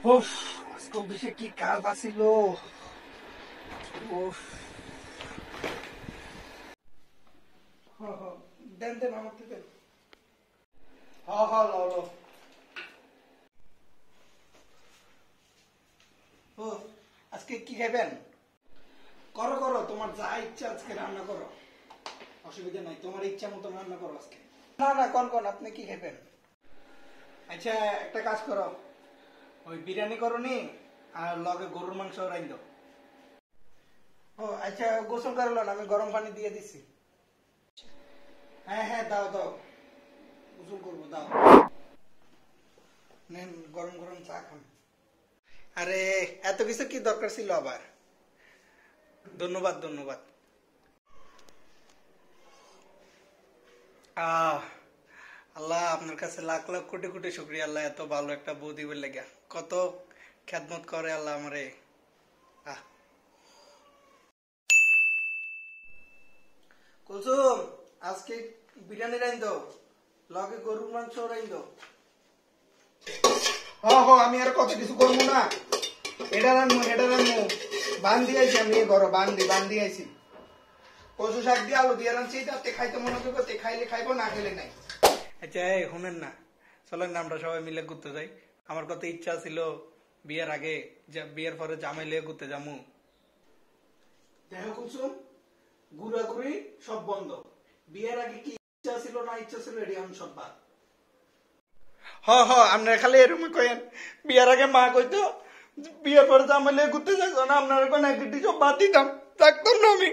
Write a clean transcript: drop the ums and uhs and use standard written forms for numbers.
উফ, আজকে অফিসে কি কাজ আছিল। উফ, হ হ, দেন দেন আমাকে দেন। হ হ, লও লও। ও, আজকে কি খাইবেন? করো করো, তোমার যা ইচ্ছা আজকে রান্না করো, অসুবিধা নাই, তোমার ইচ্ছা মতো রান্না করো আজকে। না না, কোন কোন আপনি কি খাইবেন? আচ্ছা, একটা কাজ করো, ওই বিরিয়ানি করো নি, আর লগে গরুর মাংস রাইন দাও। ও আচ্ছা, গোসল করে লন, আমি গরম পানি দিয়ে দিছি। হ্যাঁ হ্যাঁ, দাও দাও, গোসল করবো, দাও। নেন, গরম গরম চা খান। আরে, এত কিছু কি দরকার ছিল আবার? ধন্যবাদ ধন্যবাদ। আহ আল্লাহ, আপনার কাছে লাখ লাখ কোটি কোটি শুকরিয়া আল্লাহ, এত ভালো একটা বউ দিবের লেগে। কত খেদমত করে আল্লাহ আমারে। আহ কুলসুম, আজকে বিরিয়ানি রাইন দাও, লগে গরুর মাংস রাইন দাও। হ হ, আমি আর কত কিছু করবো না, এটা রান্নু বান্ধি আইছি, আমি ঘর বান্ধি আইছি। কচু শাক দিয়ে আলু দিয়ে রাঁধছি, তাতে খাইতে মনে করবো, তে খাইলে খাইবো, না খেলে নাই। আচ্ছা, এই শুনেন না, চলেন না আমরা সবাই মিলে ঘুরতে যাই। আমার কত ইচ্ছা ছিল বিয়ের আগে, বিয়ের পরে জামাই লিয়ে ঘুরতে যামু। দেখো কুলসুম, ঘুরাঘুরি সব বন্ধ। বিয়ের আগে কি ইচ্ছা ছিল না ইচ্ছা ছিল, এটি এখন সব বাদ। হ হ, আপনারা খালি এরকম কয়েন, বিয়ের আগে মা কইতো বিয়ের পরে জামাই লিয়ে ঘুরতে যাইতো না, আপনারা কোন সব বাদ দিতাম, থাকতাম না আমি।